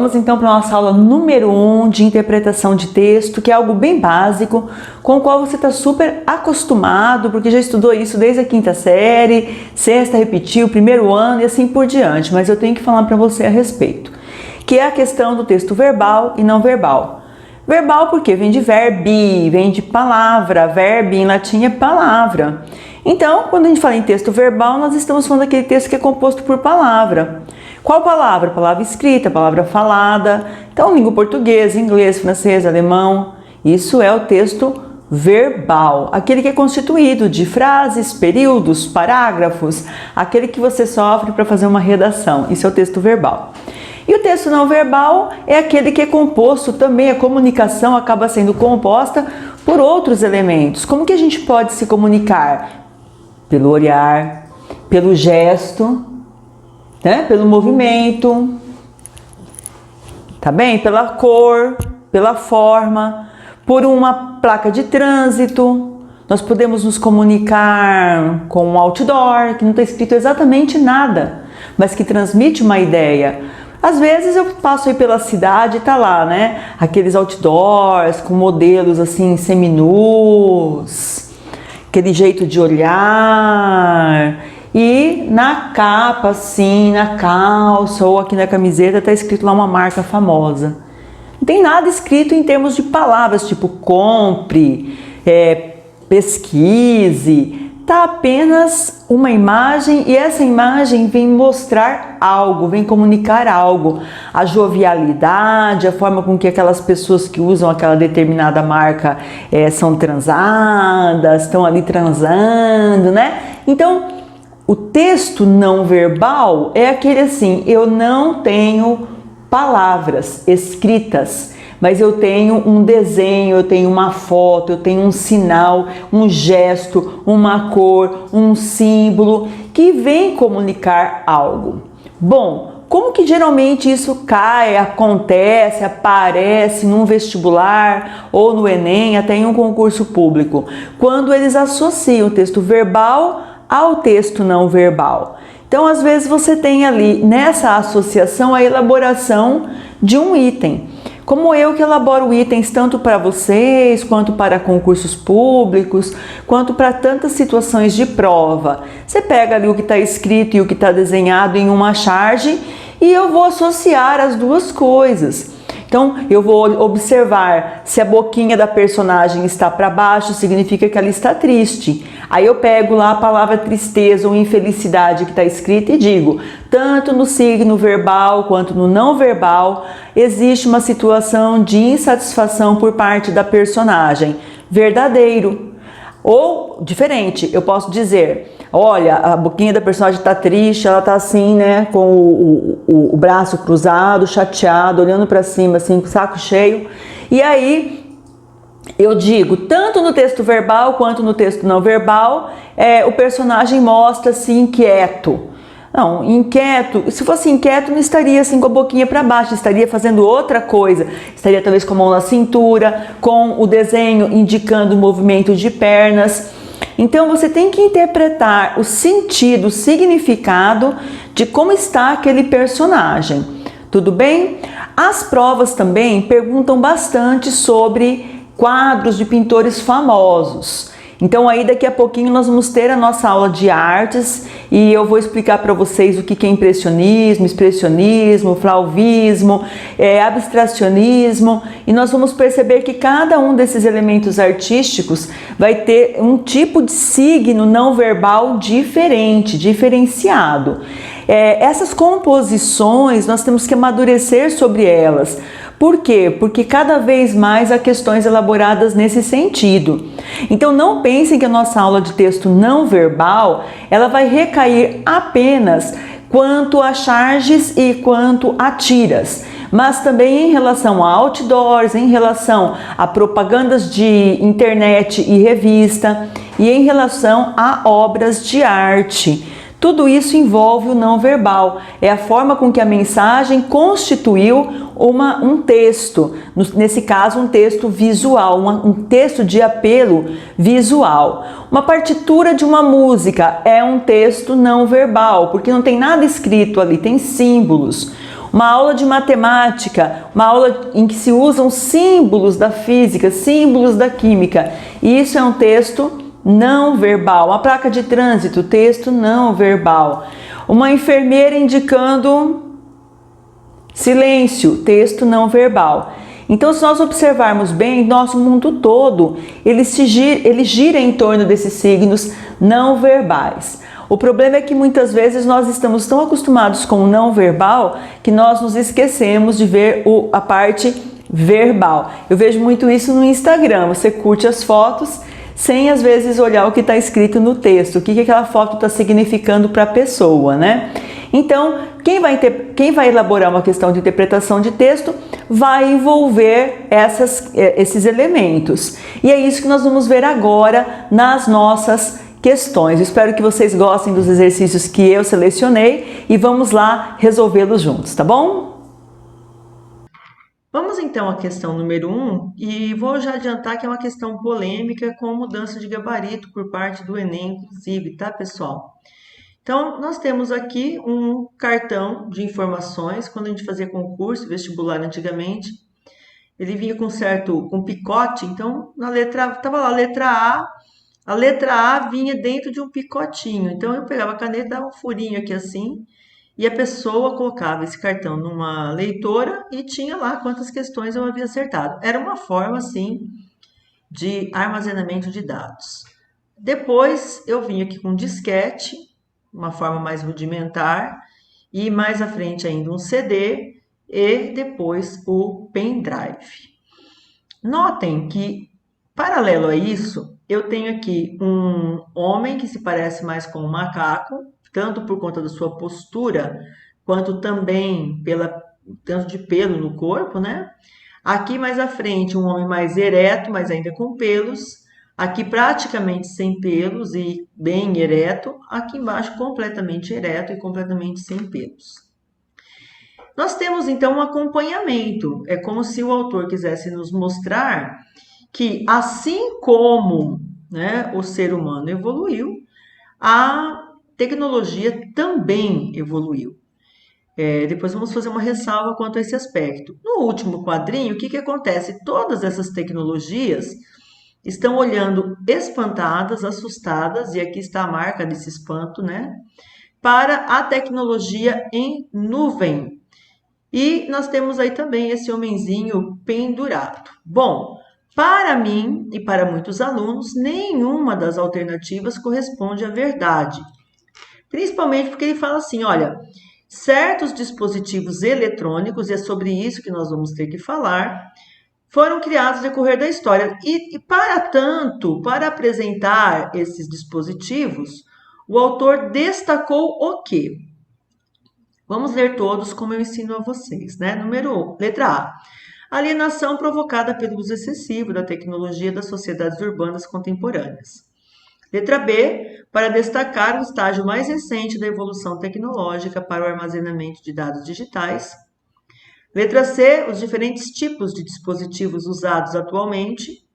Vamos então para a nossa aula número 1 de interpretação de texto, que é algo bem básico, com o qual você está super acostumado, porque já estudou isso desde a quinta série, sexta repetiu, primeiro ano e assim por diante, mas eu tenho que falar para você a respeito, que é a questão do texto verbal e não verbal. Verbal porque vem de verbi, vem de palavra, verbi em latim é palavra. Então, quando a gente fala em texto verbal, nós estamos falando daquele texto que é composto por palavra. Qual palavra? Palavra escrita, palavra falada. Então, língua portuguesa, inglês, francês, alemão. Isso é o texto verbal. Aquele que é constituído de frases, períodos, parágrafos. Aquele que você sofre para fazer uma redação. Isso é o texto verbal. E o texto não verbal é aquele que é composto também, a comunicação acaba sendo composta por outros elementos. Como que a gente pode se comunicar? Pelo olhar, pelo gesto, né? Pelo movimento, tá bem? Pela cor, pela forma, por uma placa de trânsito. Nós podemos nos comunicar com um outdoor, que não está escrito exatamente nada, mas que transmite uma ideia. Às vezes eu passo aí pela cidade e tá lá, né? Aqueles outdoors com modelos assim seminus, aquele jeito de olhar. E na capa, assim, na calça ou aqui na camiseta tá escrito lá uma marca famosa. Não tem nada escrito em termos de palavras, tipo compre, pesquise. Tá apenas uma imagem e essa imagem vem mostrar algo, vem comunicar algo. A jovialidade, a forma com que aquelas pessoas que usam aquela determinada marca são transadas, estão ali transando, né? Então, o texto não verbal é aquele assim, eu não tenho palavras escritas, mas eu tenho um desenho, eu tenho uma foto, eu tenho um sinal, um gesto, uma cor, um símbolo que vem comunicar algo. Bom, como que geralmente isso acontece, aparece num vestibular ou no Enem, até em um concurso público? Quando eles associam o texto verbal ao texto não verbal. Então, às vezes você tem ali nessa associação a elaboração de um item. Como eu que elaboro itens tanto para vocês, quanto para concursos públicos, quanto para tantas situações de prova. Você pega ali o que está escrito e o que está desenhado em uma charge e eu vou associar as duas coisas. Então, eu vou observar se a boquinha da personagem está para baixo, significa que ela está triste. Aí eu pego lá a palavra tristeza ou infelicidade que está escrita e digo, tanto no signo verbal quanto no não verbal, existe uma situação de insatisfação por parte da personagem. Verdadeiro. Ou, diferente, eu posso dizer, olha, a boquinha da personagem está triste, ela está assim, né, com o braço cruzado, chateado, olhando para cima, assim, com o saco cheio. E aí, eu digo, tanto no texto verbal quanto no texto não verbal, o personagem mostra-se inquieto. Não, inquieto, se fosse inquieto não estaria assim com a boquinha para baixo, estaria fazendo outra coisa, estaria talvez com a mão na cintura, com o desenho indicando o movimento de pernas. Então você tem que interpretar o sentido, o significado de como está aquele personagem, tudo bem? As provas também perguntam bastante sobre quadros de pintores famosos. Então aí daqui a pouquinho nós vamos ter a nossa aula de artes e eu vou explicar para vocês o que é impressionismo, expressionismo, flauvismo, abstracionismo, e nós vamos perceber que cada um desses elementos artísticos vai ter um tipo de signo não verbal diferente, diferenciado. Essas composições nós temos que amadurecer sobre elas. Por quê? Porque cada vez mais há questões elaboradas nesse sentido. Então não pensem que a nossa aula de texto não verbal, ela vai recair apenas quanto a charges e quanto a tiras, mas também em relação a outdoors, em relação a propagandas de internet e revista e em relação a obras de arte. Tudo isso envolve o não verbal, é a forma com que a mensagem constituiu um texto, nesse caso um texto visual, um texto de apelo visual. Uma partitura de uma música é um texto não verbal, porque não tem nada escrito ali, tem símbolos. Uma aula de matemática, uma aula em que se usam símbolos da física, símbolos da química. Isso é um texto não verbal. Uma placa de trânsito, texto não verbal. Uma enfermeira indicando silêncio, texto não verbal. Então, se nós observarmos bem, nosso mundo todo, ele gira em torno desses signos não verbais. O problema é que muitas vezes nós estamos tão acostumados com o não verbal que nós nos esquecemos de ver a parte verbal. Eu vejo muito isso no Instagram. Você curte as fotos sem às vezes olhar o que está escrito no texto, o que aquela foto está significando para a pessoa, né? Então, quem vai elaborar uma questão de interpretação de texto vai envolver esses elementos. E é isso que nós vamos ver agora nas nossas questões. Eu espero que vocês gostem dos exercícios que eu selecionei e vamos lá resolvê-los juntos, tá bom? Vamos então à questão número 1 e vou já adiantar que é uma questão polêmica com mudança de gabarito por parte do Enem, inclusive, tá, pessoal? Então, nós temos aqui um cartão de informações. Quando a gente fazia concurso vestibular antigamente, ele vinha com picote. Então, na letra estava lá a letra A vinha dentro de um picotinho. Então, eu pegava a caneta, dava um furinho aqui assim, e a pessoa colocava esse cartão numa leitora e tinha lá quantas questões eu havia acertado. Era uma forma, assim, de armazenamento de dados. Depois, eu vim aqui com um disquete, uma forma mais rudimentar, e mais à frente ainda um CD e depois o pendrive. Notem que, paralelo a isso, eu tenho aqui um homem que se parece mais com um macaco, tanto por conta da sua postura, quanto também pela tanto de pelo no corpo, né? Aqui mais à frente, um homem mais ereto, mas ainda com pelos. Aqui praticamente sem pelos e bem ereto. Aqui embaixo completamente ereto e completamente sem pelos. Nós temos então um acompanhamento. É como se o autor quisesse nos mostrar que assim como, né, o ser humano evoluiu, a tecnologia também evoluiu. Depois vamos fazer uma ressalva quanto a esse aspecto. No último quadrinho, o que acontece? Todas essas tecnologias estão olhando espantadas, assustadas, e aqui está a marca desse espanto, né? Para a tecnologia em nuvem. E nós temos aí também esse homenzinho pendurado. Bom, para mim e para muitos alunos, nenhuma das alternativas corresponde à verdade. Principalmente porque ele fala assim, olha, certos dispositivos eletrônicos, e é sobre isso que nós vamos ter que falar, foram criados no decorrer da história. E para tanto, para apresentar esses dispositivos, o autor destacou o quê? Vamos ler todos como eu ensino a vocês, né? Letra A. Alienação provocada pelo uso excessivo da tecnologia das sociedades urbanas contemporâneas. Letra B, para destacar o estágio mais recente da evolução tecnológica para o armazenamento de dados digitais. Letra C, os diferentes tipos de dispositivos usados atualmente.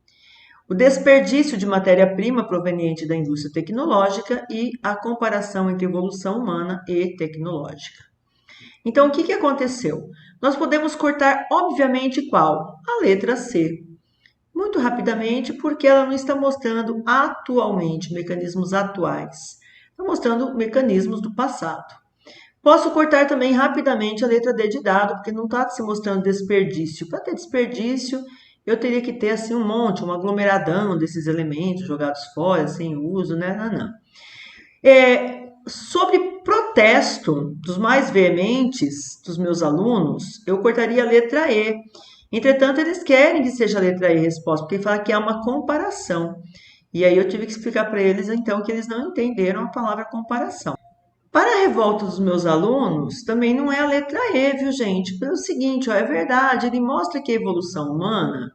O desperdício de matéria-prima proveniente da indústria tecnológica e a comparação entre evolução humana e tecnológica. Então, o que aconteceu? Nós podemos cortar, obviamente, qual? A letra C. Muito rapidamente, porque ela não está mostrando atualmente, mecanismos atuais. Está mostrando mecanismos do passado. Posso cortar também rapidamente a letra D de dado, porque não está se mostrando desperdício. Para ter desperdício, eu teria que ter assim um monte, um aglomeradão desses elementos jogados fora, sem uso, né? Não. Sobre protesto dos mais veementes dos meus alunos, eu cortaria a letra E. Entretanto, eles querem que seja a letra E a resposta, porque ele fala que é uma comparação. E aí eu tive que explicar para eles, então, que eles não entenderam a palavra comparação. Para a revolta dos meus alunos, também não é a letra E, viu, gente? Pelo seguinte, ó, é verdade, ele mostra que a evolução humana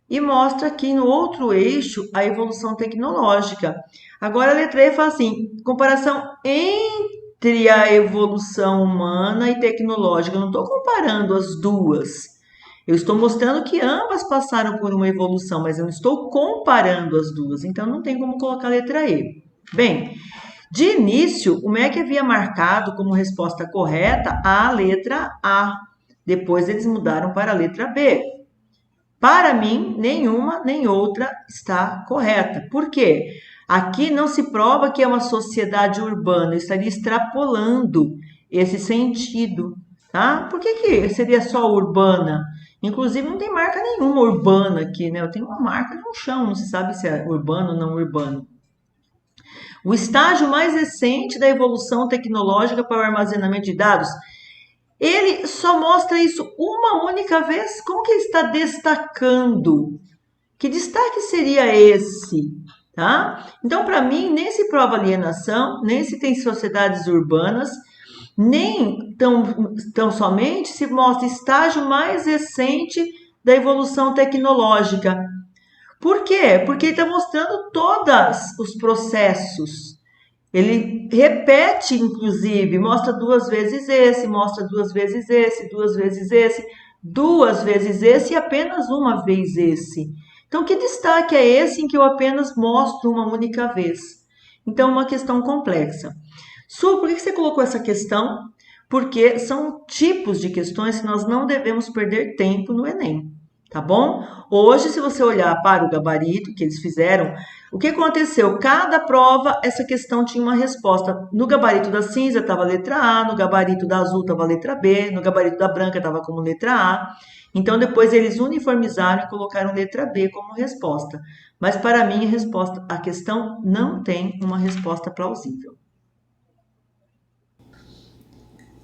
e mostra aqui no outro eixo a evolução tecnológica. Agora a letra E fala assim, comparação entre a evolução humana e tecnológica. Eu não estou comparando as duas. Eu estou mostrando que ambas passaram por uma evolução, mas eu não estou comparando as duas. Então, não tem como colocar a letra E. Bem, De início, o MEC havia marcado como resposta correta a letra A. Depois eles mudaram para a letra B. Para mim, nenhuma nem outra está correta. Por quê? Aqui não se prova que é uma sociedade urbana, eu estaria extrapolando esse sentido, tá? Por que seria só urbana? Inclusive, não tem marca nenhuma urbana aqui, né? Eu tenho uma marca no chão, não se sabe se é urbano ou não urbano. O estágio mais recente da evolução tecnológica para o armazenamento de dados, ele só mostra isso uma única vez? Como que ele está destacando? Que destaque seria esse? Tá? Então, para mim, nem se prova alienação, nem se tem sociedades urbanas, nem tão somente se mostra estágio mais recente da evolução tecnológica. Por quê? Porque ele está mostrando todos os processos. Ele repete, inclusive, mostra 2 vezes esse, mostra 2 vezes esse, 2 vezes esse, 2 vezes esse e apenas uma vez esse. Então, que destaque é esse em que eu apenas mostro uma única vez? Então, é uma questão complexa. Su, por que você colocou essa questão? Porque são tipos de questões que nós não devemos perder tempo no Enem, tá bom? Hoje, se você olhar para o gabarito que eles fizeram, o que aconteceu? Cada prova, essa questão tinha uma resposta. No gabarito da cinza estava a letra A, no gabarito da azul estava a letra B, no gabarito da branca estava como letra A. Então, depois eles uniformizaram e colocaram letra B como resposta. Mas, para mim, a questão não tem uma resposta plausível.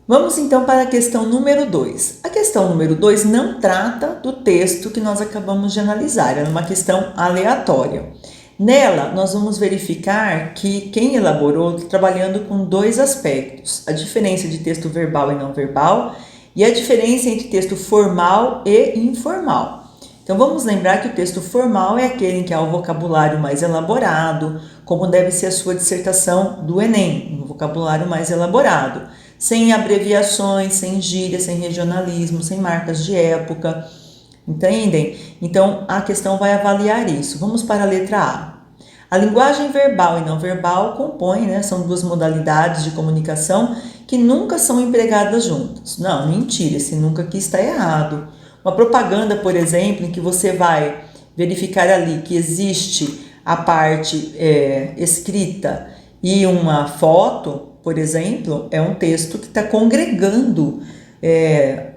Vamos então para a questão número 2. A questão número 2 não trata do texto que nós acabamos de analisar, é uma questão aleatória. Nela, nós vamos verificar que quem elaborou está trabalhando com 2 aspectos: a diferença de texto verbal e não verbal e a diferença entre texto formal e informal. Então, vamos lembrar que o texto formal é aquele em que há o vocabulário mais elaborado, como deve ser a sua dissertação do Enem, um vocabulário mais elaborado, sem abreviações, sem gírias, sem regionalismo, sem marcas de época, entendem? Então, a questão vai avaliar isso. Vamos para a letra A. A linguagem verbal e não verbal compõem, né, são 2 modalidades de comunicação que nunca são empregadas juntas. Não, mentira, esse nunca aqui está errado. Uma propaganda, por exemplo, em que você vai verificar ali que existe a parte escrita e uma foto, por exemplo, é um texto que está congregando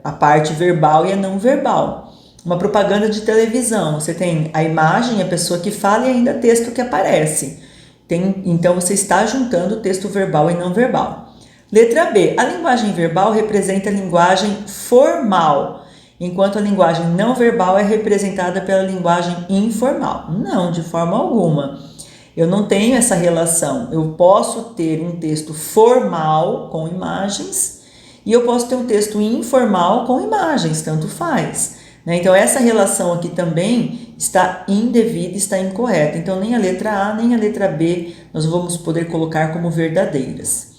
a parte verbal e a não verbal. Uma propaganda de televisão, você tem a imagem, a pessoa que fala e ainda texto que aparece. Então, você está juntando o texto verbal e não verbal. Letra B. A linguagem verbal representa a linguagem formal, enquanto a linguagem não verbal é representada pela linguagem informal. Não, de forma alguma. Eu não tenho essa relação. Eu posso ter um texto formal com imagens e eu posso ter um texto informal com imagens, tanto faz. Então, essa relação aqui também está indevida, está incorreta. Então, nem a letra A, nem a letra B nós vamos poder colocar como verdadeiras.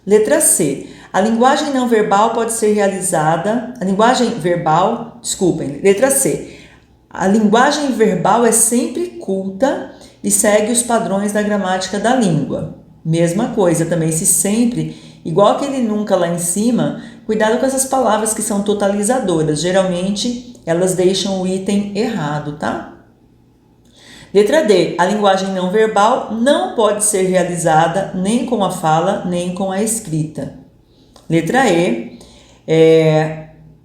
Letra C. A linguagem não verbal pode ser realizada... Letra C. A linguagem verbal é sempre culta e segue os padrões da gramática da língua. Mesma coisa também, se sempre, igual aquele nunca lá em cima, cuidado com essas palavras que são totalizadoras. Geralmente, elas deixam o item errado, tá? Letra D. A linguagem não verbal não pode ser realizada nem com a fala, nem com a escrita. Letra E.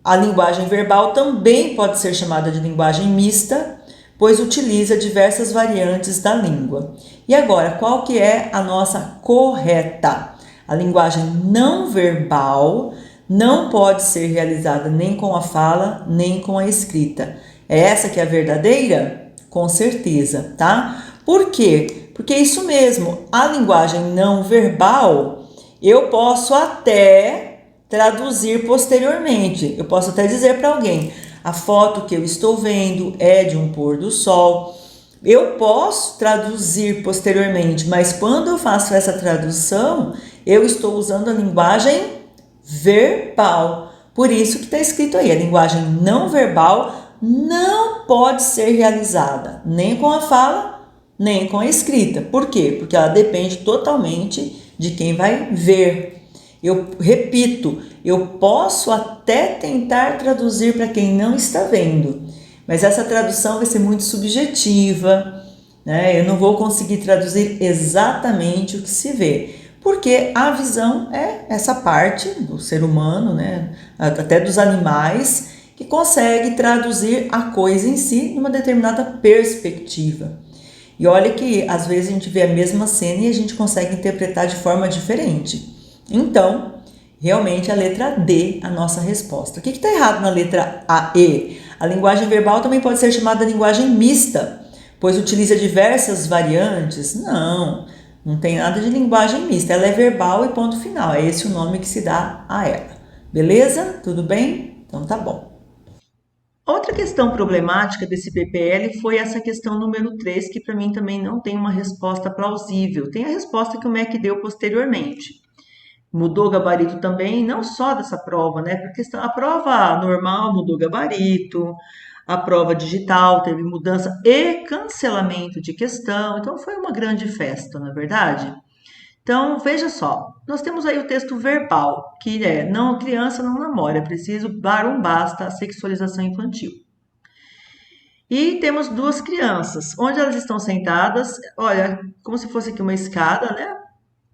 A linguagem verbal também pode ser chamada de linguagem mista, pois utiliza diversas variantes da língua. E agora, qual que é a nossa correta? A linguagem não verbal não pode ser realizada nem com a fala, nem com a escrita. É essa que é a verdadeira? Com certeza, tá? Por quê? Porque é isso mesmo, a linguagem não verbal, eu posso até traduzir posteriormente. Eu posso até dizer para alguém, a foto que eu estou vendo é de um pôr do sol. Eu posso traduzir posteriormente, mas quando eu faço essa tradução, eu estou usando a linguagem verbal. Por isso que está escrito aí, a linguagem não verbal não pode ser realizada nem com a fala, nem com a escrita. Por quê? Porque ela depende totalmente de quem vai ver. Eu repito, eu posso até tentar traduzir para quem não está vendo, mas essa tradução vai ser muito subjetiva, né? Eu não vou conseguir traduzir exatamente o que se vê, porque a visão é essa parte do ser humano, né? Até dos animais, que consegue traduzir a coisa em si numa determinada perspectiva. E olha que às vezes a gente vê a mesma cena e a gente consegue interpretar de forma diferente. Então, realmente a letra D, a nossa resposta. O que está errado na letra A e? A linguagem verbal também pode ser chamada linguagem mista, pois utiliza diversas variantes. Não, não tem nada de linguagem mista. Ela é verbal e ponto final. É esse o nome que se dá a ela. Beleza? Tudo bem? Então tá bom. Outra questão problemática desse PPL foi essa questão número 3, que para mim também não tem uma resposta plausível. Tem a resposta que o MEC deu posteriormente. Mudou o gabarito também, não só dessa prova, né? Porque a prova normal mudou gabarito, a prova digital teve mudança e cancelamento de questão, então foi uma grande festa, na verdade. Então, veja só, nós temos aí o texto verbal, que é não, criança não namora, é preciso dar um basta à sexualização infantil. E temos duas crianças, onde elas estão sentadas, olha, como se fosse aqui uma escada, né?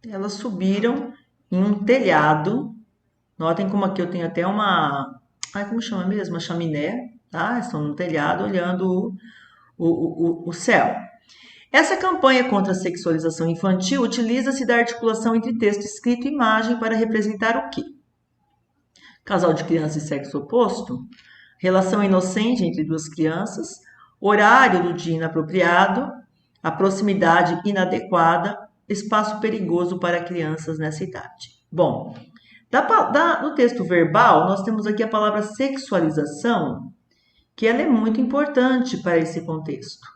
Elas subiram em um telhado. Notem como aqui eu tenho até uma, como chama mesmo? Uma chaminé, tá? Estão no telhado olhando o céu. Essa campanha contra a sexualização infantil utiliza-se da articulação entre texto escrito e imagem para representar o quê? Casal de crianças de sexo oposto, relação inocente entre duas crianças, horário do dia inapropriado, a proximidade inadequada, espaço perigoso para crianças nessa idade. Bom, no texto verbal, nós temos aqui a palavra sexualização, que ela é muito importante para esse contexto.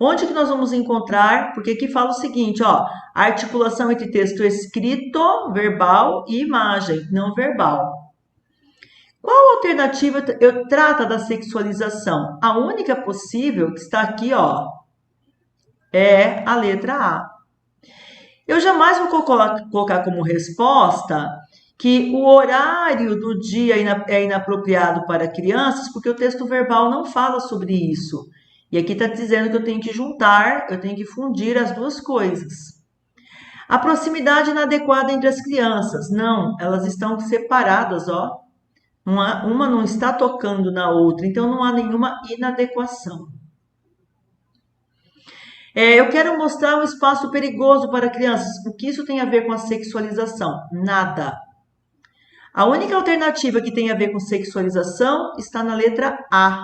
Onde que nós vamos encontrar? Porque aqui fala o seguinte, ó, a articulação entre texto escrito, verbal e imagem não verbal. Qual alternativa eu trata da sexualização? A única possível que está aqui, ó, é a letra A. Eu jamais vou colocar como resposta que o horário do dia é inapropriado para crianças, porque o texto verbal não fala sobre isso. E aqui está dizendo que eu tenho que juntar, eu tenho que fundir as duas coisas. A proximidade inadequada entre as crianças. Não, elas estão separadas, ó. Uma não está tocando na outra, então não há nenhuma inadequação. Eu quero mostrar um espaço perigoso para crianças. O que isso tem a ver com a sexualização? Nada. A única alternativa que tem a ver com sexualização está na letra A,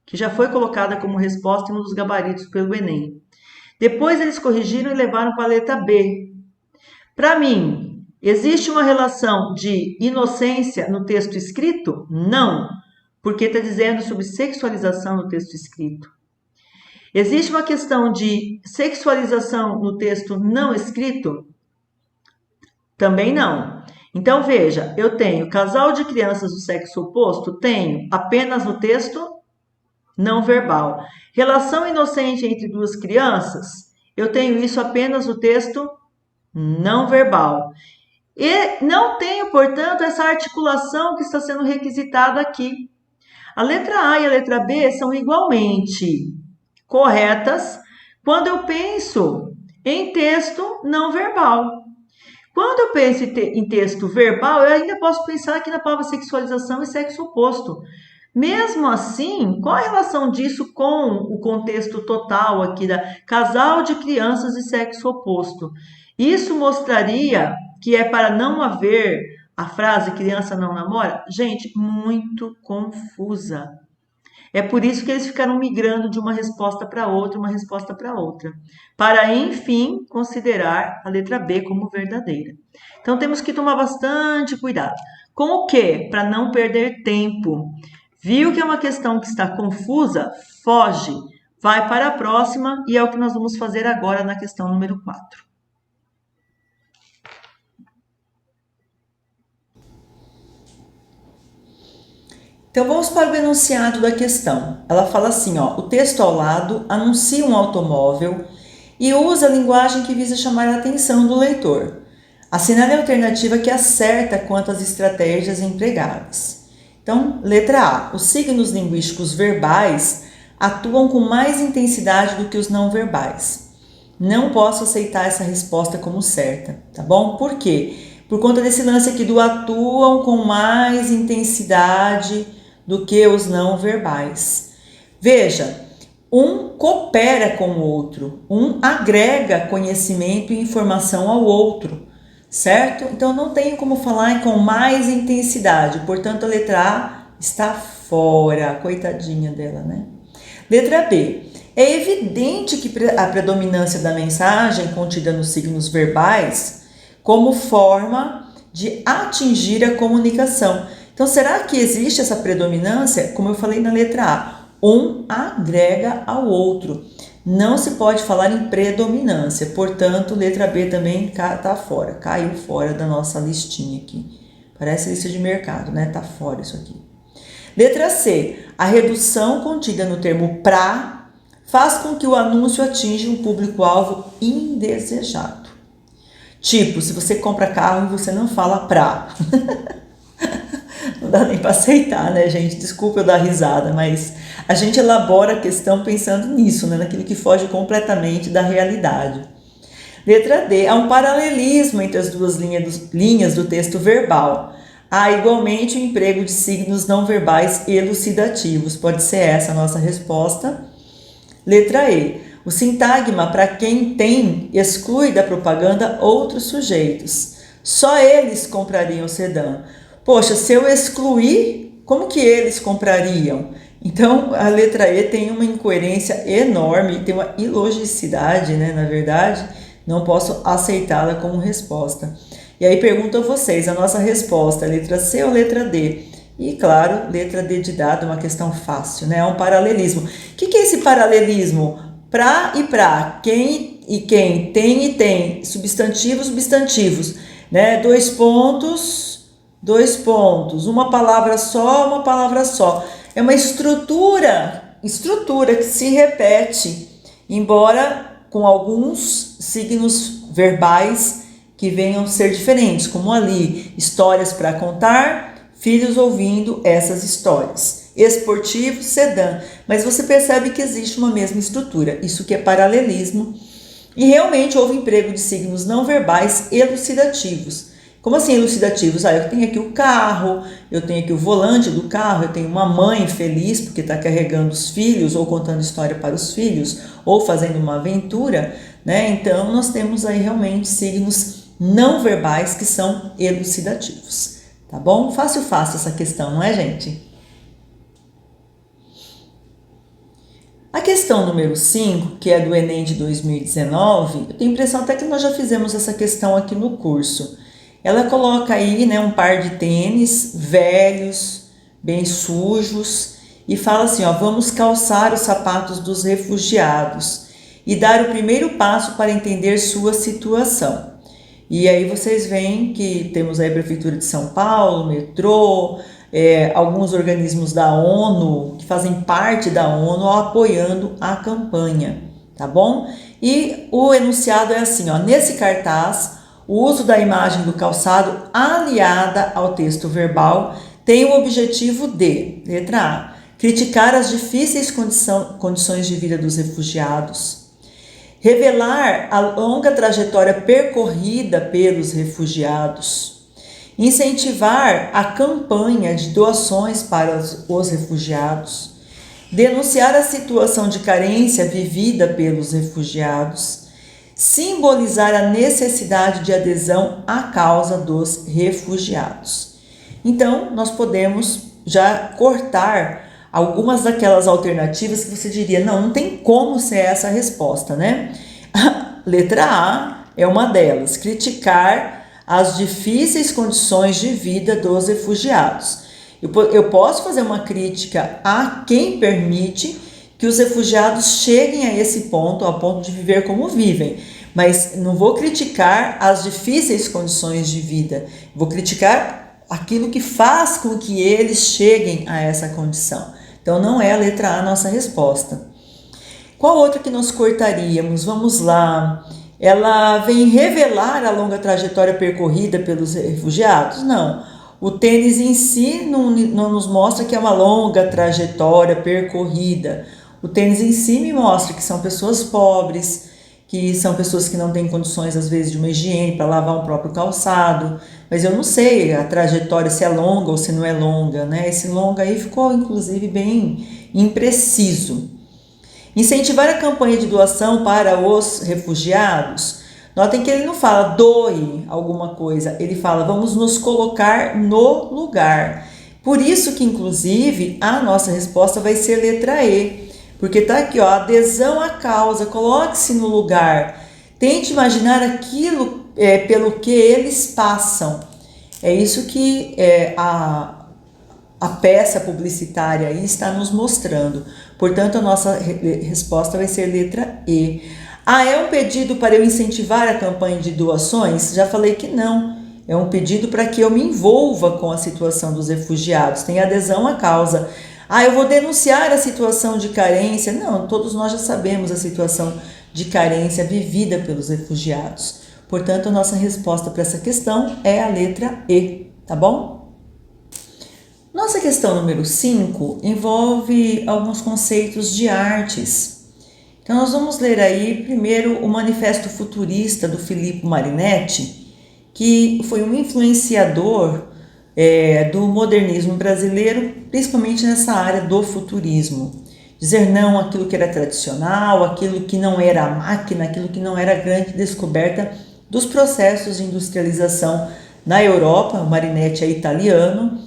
que já foi colocada como resposta em um dos gabaritos pelo Enem. Depois eles corrigiram e levaram para a letra B. Para mim, existe uma relação de inocência no texto escrito? Não, porque está dizendo sobre sexualização no texto escrito. Existe uma questão de sexualização no texto não escrito? Também não. Então, veja, eu tenho casal de crianças do sexo oposto? Tenho apenas no texto não verbal. Relação inocente entre duas crianças? Eu tenho isso apenas no texto não verbal. E não tenho, portanto, essa articulação que está sendo requisitada aqui. A letra A e a letra B são igualmente corretas quando eu penso em texto não verbal. Quando eu penso em texto verbal, eu ainda posso pensar aqui na palavra sexualização e sexo oposto. Mesmo assim, qual a relação disso com o contexto total aqui da casal de crianças de sexo oposto? Isso mostraria que é para não haver a frase criança não namora? Gente, muito confusa. É por isso que eles ficaram migrando de uma resposta para outra, para, enfim, considerar a letra B como verdadeira. Então, temos que tomar bastante cuidado. Com o quê? Para não perder tempo. Viu que é uma questão que está confusa? Foge. Vai para a próxima e é o que nós vamos fazer agora na questão número 4. Então, vamos para o enunciado da questão. Ela fala assim, ó, o texto ao lado anuncia um automóvel e usa a linguagem que visa chamar a atenção do leitor. Assinale a alternativa que acerta quanto às estratégias empregáveis. Então, letra A. Os signos linguísticos verbais atuam com mais intensidade do que os não verbais. Não posso aceitar essa resposta como certa, tá bom? Por quê? Por conta desse lance aqui do atuam com mais intensidade do que os não verbais. Veja, um coopera com o outro, um agrega conhecimento e informação ao outro, certo? Então não tenho como falar com mais intensidade, portanto a letra A está fora, coitadinha dela, né? Letra B. É evidente que a predominância da mensagem contida nos signos verbais como forma de atingir a comunicação. Então, será que existe essa predominância? Como eu falei na letra A, um agrega ao outro. Não se pode falar em predominância, portanto, letra B também está fora, caiu fora da nossa listinha aqui. Parece lista de mercado, né? Tá fora isso aqui. Letra C. A redução contida no termo pra faz com que o anúncio atinja um público-alvo indesejado. Tipo, se você compra carro e você não fala pra. Não dá nem para aceitar, né, gente? Desculpa eu dar risada, mas a gente elabora a questão pensando nisso, né? Naquilo que foge completamente da realidade. Letra D. Há um paralelismo entre as duas linhas do texto verbal. Há igualmente o emprego de signos não verbais elucidativos. Pode ser essa a nossa resposta. Letra E. O sintagma para quem tem exclui da propaganda outros sujeitos. Só eles comprariam o sedã. Poxa, se eu excluir, como que eles comprariam? Então, a letra E tem uma incoerência enorme, tem uma ilogicidade, né? Na verdade, não posso aceitá-la como resposta. E aí pergunto a vocês, a nossa resposta é letra C ou letra D? E, claro, letra D de dado, uma questão fácil, né? É um paralelismo. O que é esse paralelismo? Pra e pra, quem e quem, tem e tem, substantivos, substantivos, né? Dois pontos, uma palavra só. É uma estrutura que se repete, embora com alguns signos verbais que venham ser diferentes, como ali, histórias para contar, filhos ouvindo essas histórias. Esportivo, sedã. Mas você percebe que existe uma mesma estrutura, isso que é paralelismo. E realmente houve emprego de signos não verbais elucidativos. Como assim elucidativos? Eu tenho aqui o carro, eu tenho aqui o volante do carro, eu tenho uma mãe feliz porque está carregando os filhos, ou contando história para os filhos, ou fazendo uma aventura, né? Então nós temos aí realmente signos não verbais que são elucidativos, tá bom? Fácil essa questão, não é, gente? A questão número 5, que é do Enem de 2019, eu tenho a impressão até que nós já fizemos essa questão aqui no curso. Ela coloca aí, né, um par de tênis velhos, bem sujos, e fala assim, vamos calçar os sapatos dos refugiados e dar o primeiro passo para entender sua situação. E aí vocês veem que temos aí a Prefeitura de São Paulo, metrô, alguns organismos da ONU, que fazem parte da ONU, apoiando a campanha, tá bom? E o enunciado é assim, nesse cartaz, o uso da imagem do calçado aliada ao texto verbal tem o objetivo de, letra A, criticar as difíceis condições de vida dos refugiados, revelar a longa trajetória percorrida pelos refugiados, incentivar a campanha de doações para os refugiados, denunciar a situação de carência vivida pelos refugiados, simbolizar a necessidade de adesão à causa dos refugiados. Então, nós podemos já cortar algumas daquelas alternativas que você diria, não tem como ser essa a resposta, né? A letra A é uma delas, criticar as difíceis condições de vida dos refugiados. Eu posso fazer uma crítica a quem permite que os refugiados cheguem a esse ponto, ao ponto de viver como vivem, mas não vou criticar as difíceis condições de vida, vou criticar aquilo que faz com que eles cheguem a essa condição. Então não é a letra A a nossa resposta. Qual outra que nós cortaríamos? Vamos lá. Ela vem revelar a longa trajetória percorrida pelos refugiados? Não. O tênis em si não nos mostra que é uma longa trajetória percorrida. O tênis em si me mostra que são pessoas pobres, que são pessoas que não têm condições, às vezes, de uma higiene para lavar o próprio calçado. Mas eu não sei a trajetória se é longa ou se não é longa, né? Esse longa aí ficou, inclusive, bem impreciso. Incentivar a campanha de doação para os refugiados. Notem que ele não fala doe alguma coisa, ele fala vamos nos colocar no lugar. Por isso que, inclusive, a nossa resposta vai ser letra E. Porque tá aqui, ó, adesão à causa, coloque-se no lugar. Tente imaginar aquilo pelo que eles passam. É isso que a peça publicitária aí está nos mostrando. Portanto, a nossa resposta vai ser letra E. É um pedido para eu incentivar a campanha de doações? Já falei que não. É um pedido para que eu me envolva com a situação dos refugiados. Tem adesão à causa. Eu vou denunciar a situação de carência. Não, todos nós já sabemos a situação de carência vivida pelos refugiados. Portanto, a nossa resposta para essa questão é a letra E, tá bom? Nossa questão número 5 envolve alguns conceitos de artes. Então, nós vamos ler aí primeiro o Manifesto Futurista do Filippo Marinetti, que foi um influenciador do modernismo brasileiro, principalmente nessa área do futurismo. Dizer não àquilo que era tradicional, aquilo que não era a máquina, aquilo que não era a grande descoberta dos processos de industrialização na Europa. O Marinetti é italiano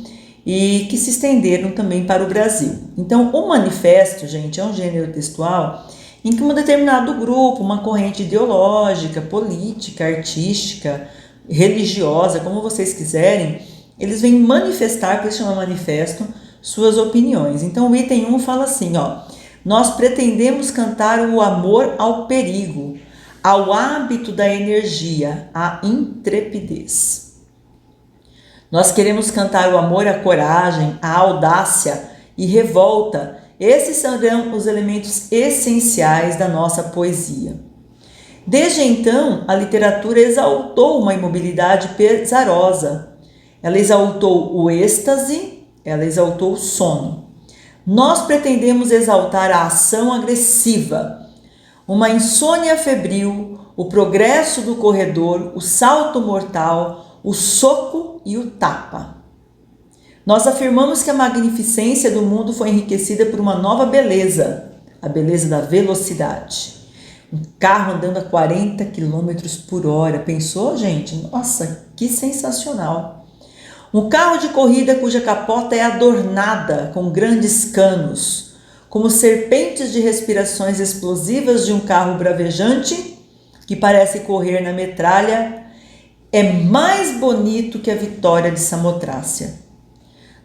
e que se estenderam também para o Brasil. Então, o manifesto, gente, é um gênero textual em que um determinado grupo, uma corrente ideológica, política, artística, religiosa, como vocês quiserem, eles vêm manifestar, por isso chama manifesto, suas opiniões. Então, o item 1 fala assim, ó, nós pretendemos cantar o amor ao perigo, ao hábito da energia, à intrepidez. Nós queremos cantar o amor à coragem, à audácia e revolta. Esses serão os elementos essenciais da nossa poesia. Desde então, a literatura exaltou uma imobilidade pesarosa. Ela exaltou o êxtase, ela exaltou o sono. Nós pretendemos exaltar a ação agressiva, uma insônia febril, o progresso do corredor, o salto mortal, o soco e o tapa. Nós afirmamos que a magnificência do mundo foi enriquecida por uma nova beleza, a beleza da velocidade. Um carro andando a 40 km por hora. Pensou, gente? Nossa, que sensacional! Um carro de corrida cuja capota é adornada com grandes canos, como serpentes de respirações explosivas de um carro bravejante que parece correr na metralha, é mais bonito que a vitória de Samotrácia.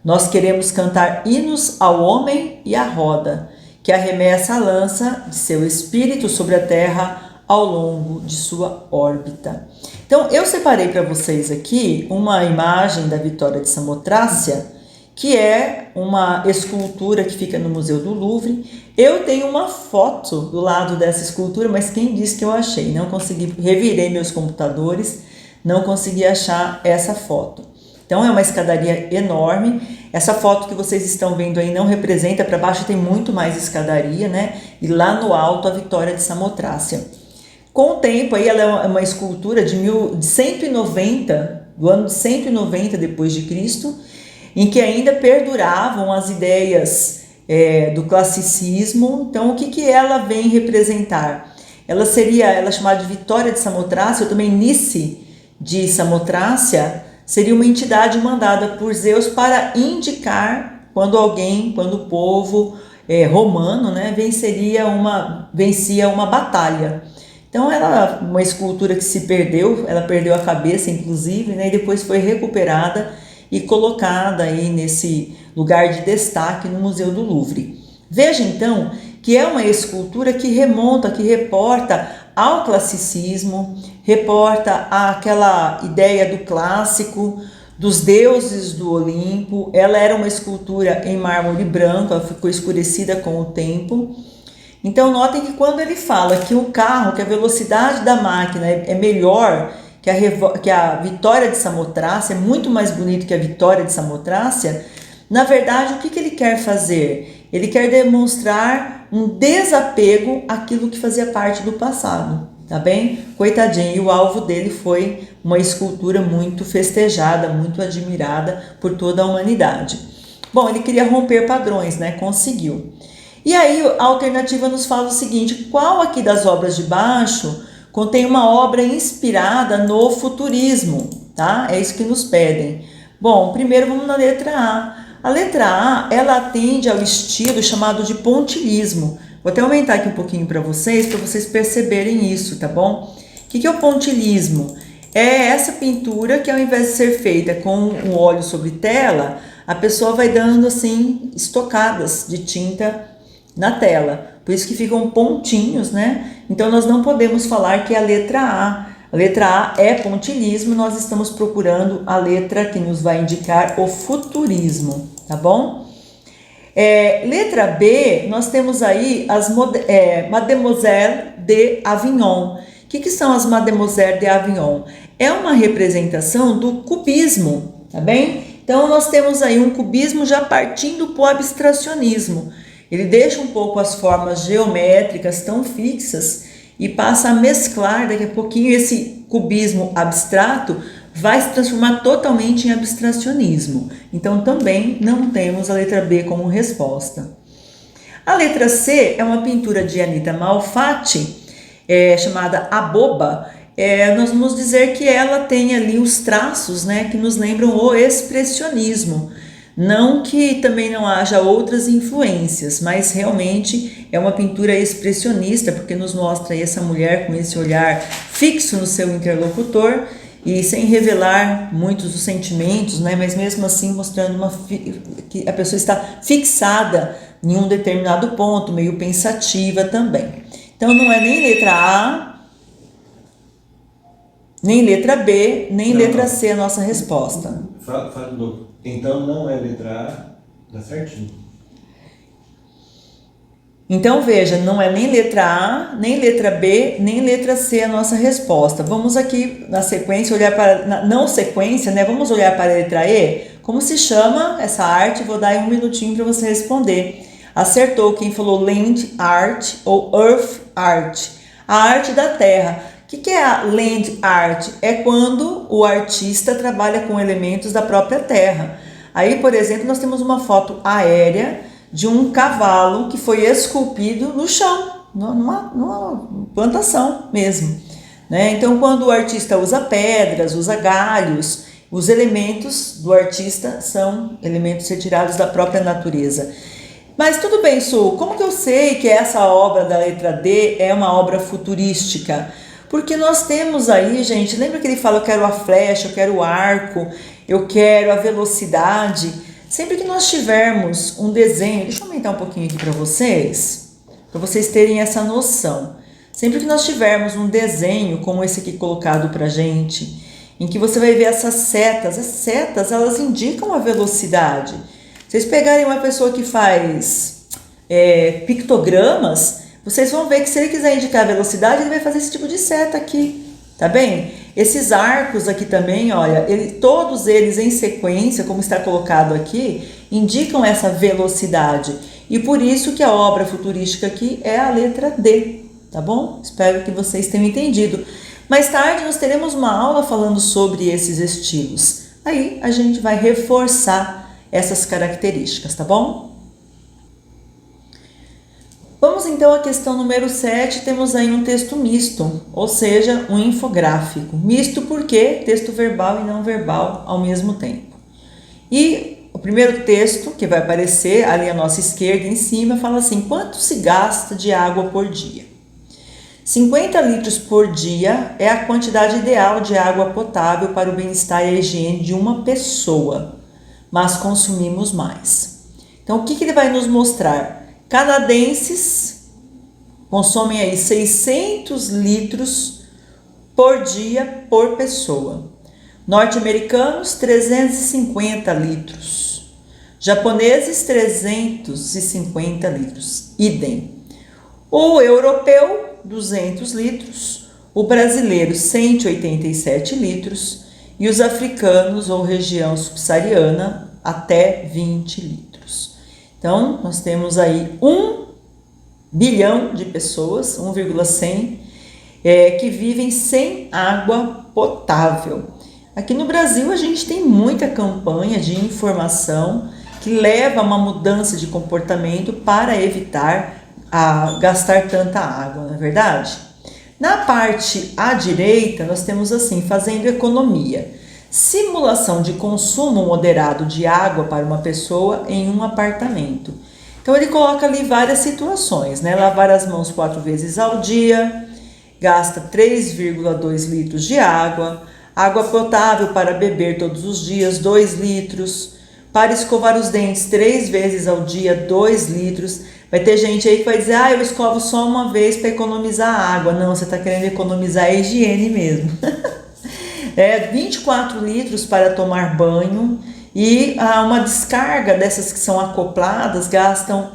Nós queremos cantar hinos ao homem e à roda, que arremessa a lança de seu espírito sobre a terra ao longo de sua órbita. Então, eu separei para vocês aqui uma imagem da vitória de Samotrácia, que é uma escultura que fica no Museu do Louvre. Eu tenho uma foto do lado dessa escultura, mas quem disse que eu achei? Não consegui, revirei meus computadores, não consegui achar essa foto. Então, é uma escadaria enorme. Essa foto que vocês estão vendo aí não representa, para baixo tem muito mais escadaria, né? E lá no alto a vitória de Samotrácia. Com o tempo, aí ela é uma escultura de 190, do ano de 190 depois de Cristo, em que ainda perduravam as ideias do classicismo. Então, o que ela vem representar? Ela é chamada de Vitória de Samotrácia, ou também Nice de Samotrácia, seria uma entidade mandada por Zeus para indicar quando o povo romano, né, vencia uma batalha. Então, ela uma escultura que se perdeu, ela perdeu a cabeça, inclusive, né, e depois foi recuperada e colocada aí nesse lugar de destaque no Museu do Louvre. Veja, então, que é uma escultura que reporta ao classicismo, reporta àquela ideia do clássico, dos deuses do Olimpo. Ela era uma escultura em mármore branco, ela ficou escurecida com o tempo. Então notem que quando ele fala que o carro, que a velocidade da máquina é melhor que a Vitória de Samotrácia, é muito mais bonito que a Vitória de Samotrácia, na verdade o que ele quer fazer? Ele quer demonstrar um desapego àquilo que fazia parte do passado, tá bem? Coitadinho, e o alvo dele foi uma escultura muito festejada, muito admirada por toda a humanidade. Bom, ele queria romper padrões, né? Conseguiu. E aí a alternativa nos fala o seguinte: qual aqui das obras de baixo contém uma obra inspirada no futurismo, tá? É isso que nos pedem. Bom, primeiro vamos na letra A. A letra A, ela atende ao estilo chamado de pontilhismo. Vou até aumentar aqui um pouquinho para vocês perceberem isso, tá bom? O que é o pontilhismo? É essa pintura que, ao invés de ser feita com um óleo sobre tela, a pessoa vai dando assim estocadas de tinta na tela. Por isso que ficam pontinhos, né? Então nós não podemos falar que é a letra A. A letra A é pontilhismo, nós estamos procurando a letra que nos vai indicar o futurismo, tá bom? Letra B, nós temos aí as Mademoiselle de Avignon. O que são as Mademoiselle de Avignon? É uma representação do cubismo, tá bem? Então nós temos aí um cubismo já partindo para o abstracionismo. Ele deixa um pouco as formas geométricas tão fixas e passa a mesclar daqui a pouquinho. Esse cubismo abstrato vai se transformar totalmente em abstracionismo. Então também não temos a letra B como resposta. A letra C é uma pintura de Anita Malfatti, chamada A Boba. Nós vamos dizer que ela tem ali os traços, né, que nos lembram o expressionismo. Não que também não haja outras influências, mas realmente é uma pintura expressionista, porque nos mostra aí essa mulher com esse olhar fixo no seu interlocutor e sem revelar muitos dos sentimentos, né? Mas mesmo assim mostrando que a pessoa está fixada em um determinado ponto, meio pensativa também. Então não é nem letra A, nem letra B, nem letra C a nossa resposta. Fala de novo. Então não é letra A, tá certinho. Então veja, não é nem letra A, nem letra B, nem letra C a nossa resposta. Vamos aqui na sequência olhar para, não sequência, né? Vamos olhar para a letra E. Como se chama essa arte? Vou dar aí um minutinho para você responder. Acertou quem falou land art ou earth art, a arte da terra. O que é a land art? É quando o artista trabalha com elementos da própria terra. Aí, por exemplo, nós temos uma foto aérea de um cavalo que foi esculpido no chão, numa plantação mesmo, né? Então, quando o artista usa pedras, usa galhos, os elementos do artista são elementos retirados da própria natureza. Mas tudo bem, Su, como que eu sei que essa obra da letra D é uma obra futurística? Porque nós temos aí, gente, lembra que ele fala, eu quero a flecha, eu quero o arco, eu quero a velocidade. Sempre que nós tivermos um desenho, deixa eu aumentar um pouquinho aqui para vocês terem essa noção. Sempre que nós tivermos um desenho como esse aqui colocado pra gente, em que você vai ver essas setas, as setas elas indicam a velocidade. Vocês pegarem uma pessoa que faz pictogramas, vocês vão ver que se ele quiser indicar a velocidade, ele vai fazer esse tipo de seta aqui, tá bem? Esses arcos aqui também, olha, todos eles em sequência, como está colocado aqui, indicam essa velocidade. E por isso que a obra futurística aqui é a letra D, tá bom? Espero que vocês tenham entendido. Mais tarde nós teremos uma aula falando sobre esses estilos. Aí a gente vai reforçar essas características, tá bom? Vamos então à questão número 7, temos aí um texto misto, ou seja, um infográfico. Misto porque texto verbal e não verbal ao mesmo tempo. E o primeiro texto que vai aparecer ali à nossa esquerda em cima fala assim: quanto se gasta de água por dia? 50 litros por dia é a quantidade ideal de água potável para o bem-estar e a higiene de uma pessoa, mas consumimos mais. Então o que ele vai nos mostrar? Canadenses consomem aí 600 litros por dia por pessoa. Norte-americanos, 350 litros. Japoneses, 350 litros. Idem. O europeu, 200 litros. O brasileiro, 187 litros. E os africanos ou região subsaariana, até 20 litros. Então, nós temos aí 1 bilhão de pessoas, 1,100, que vivem sem água potável. Aqui no Brasil a gente tem muita campanha de informação que leva a uma mudança de comportamento para evitar gastar tanta água, não é verdade? Na parte à direita nós temos assim, fazendo economia. Simulação de consumo moderado de água para uma pessoa em um apartamento. Então ele coloca ali várias situações, né? Lavar as mãos 4 vezes ao dia, gasta 3,2 litros de água, água potável para beber todos os dias, 2 litros, para escovar os dentes 3 vezes ao dia, 2 litros. Vai ter gente aí que vai dizer, eu escovo só uma vez para economizar água. Não, você está querendo economizar a higiene mesmo. 24 litros para tomar banho e uma descarga dessas que são acopladas gastam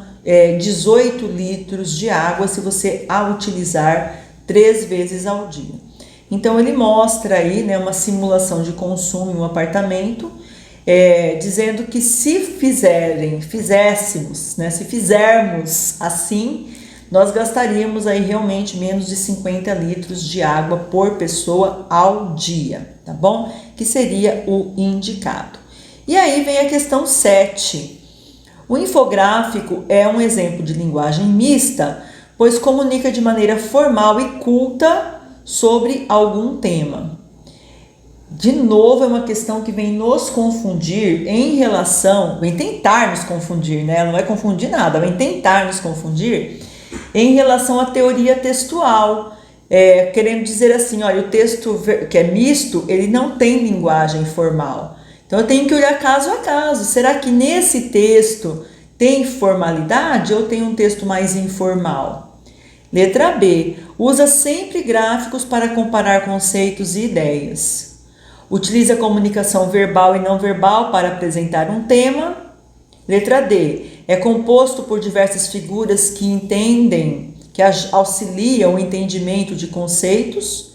18 litros de água se você a utilizar 3 vezes ao dia. Então ele mostra aí, né, uma simulação de consumo em um apartamento, dizendo que se fizéssemos, né, se fizermos assim, nós gastaríamos aí realmente menos de 50 litros de água por pessoa ao dia, tá bom? Que seria o indicado. E aí vem a questão 7. O infográfico é um exemplo de linguagem mista, pois comunica de maneira formal e culta sobre algum tema. De novo, é uma questão que vem nos confundir vem tentar nos confundir, né? Não vai confundir nada, vem tentar nos confundir em relação à teoria textual, querendo dizer assim, olha, o texto que é misto, ele não tem linguagem formal. Então eu tenho que olhar caso a caso. Será que nesse texto tem formalidade ou tem um texto mais informal? Letra B. Usa sempre gráficos para comparar conceitos e ideias. Utiliza comunicação verbal e não verbal para apresentar um tema. Letra D. É composto por diversas figuras que auxiliam o entendimento de conceitos.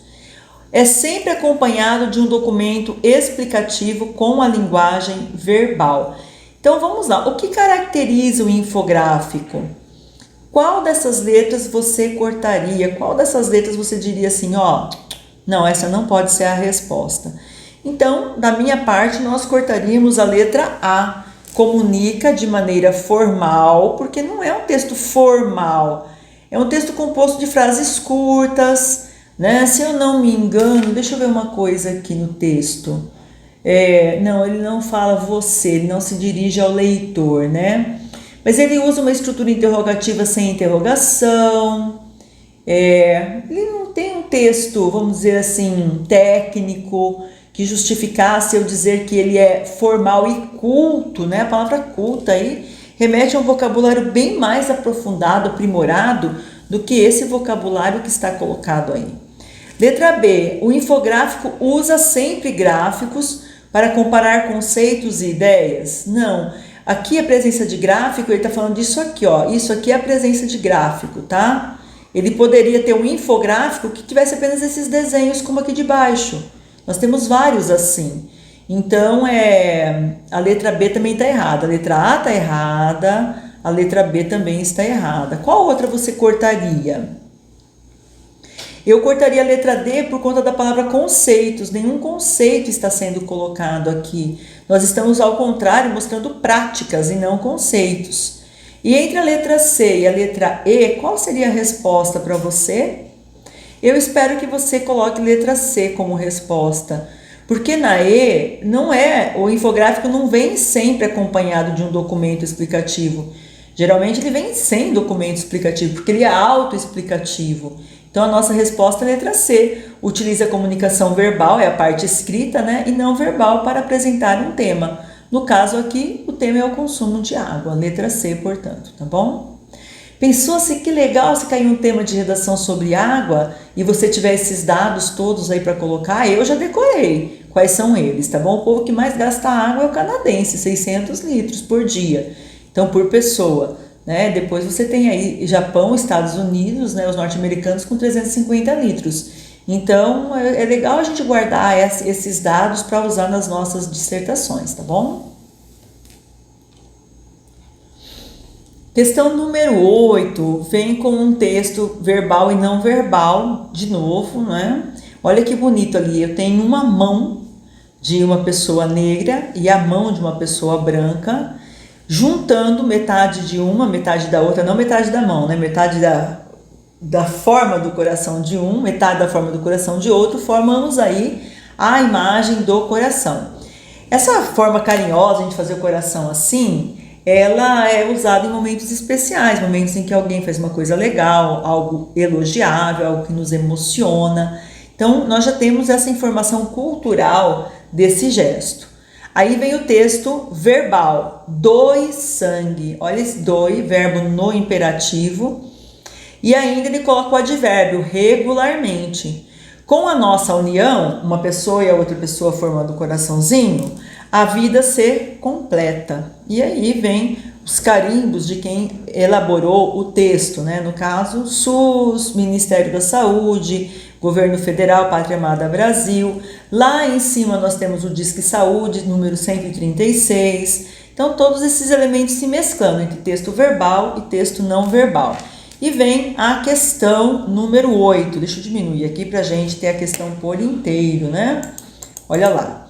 É sempre acompanhado de um documento explicativo com a linguagem verbal. Então vamos lá. O que caracteriza o infográfico? Qual dessas letras você cortaria? Qual dessas letras você diria assim, não, essa não pode ser a resposta. Então, da minha parte, nós cortaríamos a letra A. Comunica de maneira formal, porque não é um texto formal. É um texto composto de frases curtas, né? Se eu não me engano, deixa eu ver uma coisa aqui no texto. Não, ele não fala você, ele não se dirige ao leitor, né? Mas ele usa uma estrutura interrogativa sem interrogação. Ele não tem um texto, vamos dizer assim, técnico, que justificasse eu dizer que ele é formal e culto, né? A palavra culta aí remete a um vocabulário bem mais aprofundado, aprimorado, do que esse vocabulário que está colocado aí. Letra B. O infográfico usa sempre gráficos para comparar conceitos e ideias? Não. Aqui a presença de gráfico, ele está falando disso aqui, Isso aqui é a presença de gráfico, tá? Ele poderia ter um infográfico que tivesse apenas esses desenhos como aqui de baixo. Nós temos vários assim. Então, a letra B também está errada. A letra A está errada, a letra B também está errada. Qual outra você cortaria? Eu cortaria a letra D por conta da palavra conceitos. Nenhum conceito está sendo colocado aqui. Nós estamos, ao contrário, mostrando práticas e não conceitos. E entre a letra C e a letra E, qual seria a resposta para você? Eu espero que você coloque letra C como resposta, porque na E o infográfico não vem sempre acompanhado de um documento explicativo. Geralmente ele vem sem documento explicativo, porque ele é autoexplicativo. Então a nossa resposta é a letra C. Utiliza a comunicação verbal, é a parte escrita, né, e não verbal para apresentar um tema. No caso aqui, o tema é o consumo de água, letra C, portanto, tá bom? Pensou assim, que legal se cair um tema de redação sobre água e você tiver esses dados todos aí para colocar? Eu já decorei quais são eles, tá bom? O povo que mais gasta água é o canadense, 600 litros por dia. Então, por pessoa, né? Depois você tem aí Japão, Estados Unidos, né? Os norte-americanos com 350 litros. Então é legal a gente guardar esses dados para usar nas nossas dissertações, tá bom? Questão número 8 vem com um texto verbal e não verbal, de novo, né? Olha que bonito ali, eu tenho uma mão de uma pessoa negra e a mão de uma pessoa branca, juntando metade de uma, metade da outra, não metade da mão, né? Metade da forma do coração de um, metade da forma do coração de outro, formamos aí a imagem do coração. Essa forma carinhosa de fazer o coração assim, ela é usada em momentos especiais, momentos em que alguém faz uma coisa legal, algo elogiável, algo que nos emociona. Então, nós já temos essa informação cultural desse gesto. Aí vem o texto verbal, doe sangue. Olha esse doe, verbo no imperativo. E ainda ele coloca o advérbio, regularmente. Com a nossa união, uma pessoa e a outra pessoa formando o coraçãozinho, a vida ser completa. E aí vem os carimbos de quem elaborou o texto, né? No caso, SUS, Ministério da Saúde, Governo Federal, Pátria Amada Brasil. Lá em cima nós temos o Disque Saúde, número 136. Então, todos esses elementos se mesclando entre texto verbal e texto não verbal. E vem a questão número 8. Deixa eu diminuir aqui para a gente ter a questão por inteiro, né? Olha lá.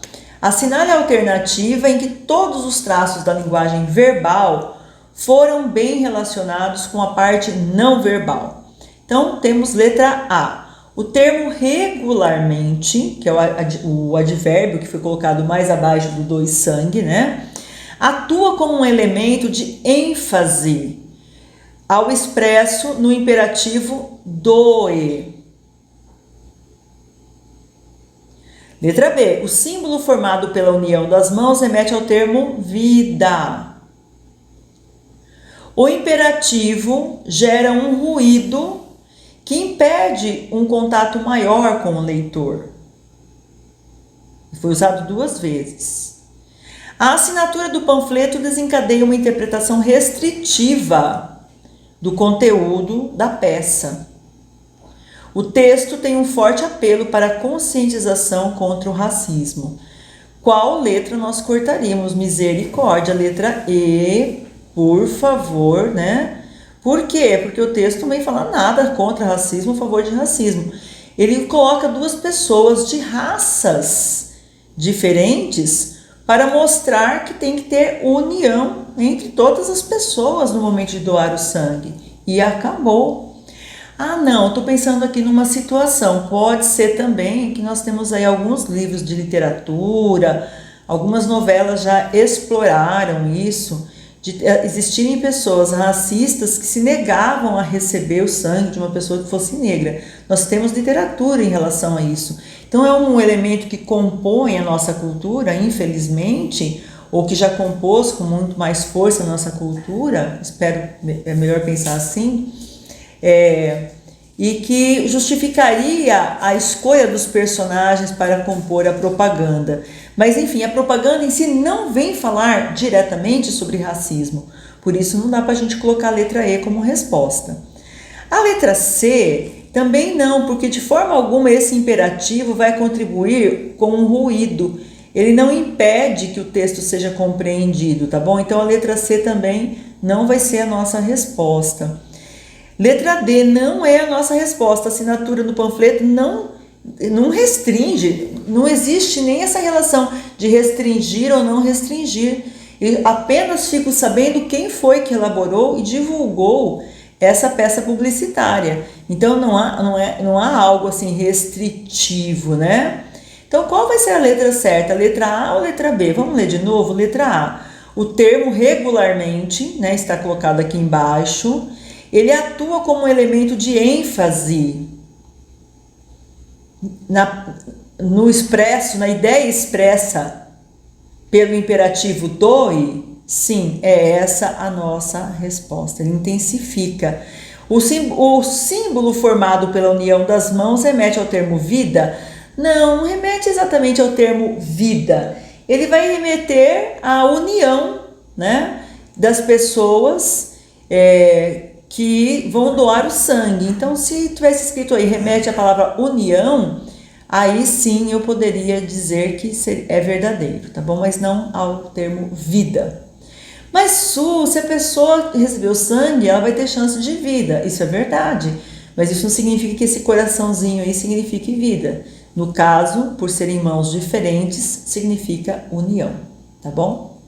Assinale a alternativa em que todos os traços da linguagem verbal foram bem relacionados com a parte não verbal. Então, temos letra A. O termo regularmente, que é o advérbio que foi colocado mais abaixo do doe sangue, né? Atua como um elemento de ênfase ao expresso no imperativo doe. Letra B. O símbolo formado pela união das mãos remete ao termo vida. O imperativo gera um ruído que impede um contato maior com o leitor. Foi usado 2 vezes. A assinatura do panfleto desencadeia uma interpretação restritiva do conteúdo da peça. O texto tem um forte apelo para a conscientização contra o racismo. Qual letra nós cortaríamos? Misericórdia, letra E, por favor, né? Por quê? Porque o texto não vem falar nada contra racismo, a favor de racismo. Ele coloca 2 pessoas de raças diferentes para mostrar que tem que ter união entre todas as pessoas no momento de doar o sangue. E acabou. Ah, não, estou pensando aqui numa situação. Pode ser também que nós temos aí alguns livros de literatura, algumas novelas já exploraram isso, de existirem pessoas racistas que se negavam a receber o sangue de uma pessoa que fosse negra. Nós temos literatura em relação a isso. Então é um elemento que compõe a nossa cultura, infelizmente, ou que já compôs com muito mais força a nossa cultura, espero, é melhor pensar assim, e que justificaria a escolha dos personagens para compor a propaganda. Mas enfim, a propaganda em si não vem falar diretamente sobre racismo, por isso não dá para a gente colocar a letra E como resposta. A letra C também não, porque de forma alguma esse imperativo vai contribuir com um ruído, ele não impede que o texto seja compreendido, tá bom? Então a letra C também não vai ser a nossa resposta. Letra D não é a nossa resposta. A assinatura do panfleto não restringe, não existe nem essa relação de restringir ou não restringir. Eu apenas fico sabendo quem foi que elaborou e divulgou essa peça publicitária. Então não há algo assim restritivo, né? Então qual vai ser a letra certa? A letra A ou a letra B? Vamos ler de novo? Letra A. O termo regularmente, né, está colocado aqui embaixo. Ele atua como um elemento de ênfase no expresso, na ideia expressa pelo imperativo doe. Sim, é essa a nossa resposta. Ele intensifica. O símbolo formado pela união das mãos remete ao termo vida? Não remete exatamente ao termo vida. Ele vai remeter à união, né, das pessoas que vão doar o sangue. Então, se tivesse escrito aí, remete à palavra união, aí sim eu poderia dizer que é verdadeiro, tá bom? Mas não ao termo vida. Mas se a pessoa recebeu sangue, ela vai ter chance de vida. Isso é verdade. Mas isso não significa que esse coraçãozinho aí signifique vida. No caso, por serem mãos diferentes, significa união, tá bom?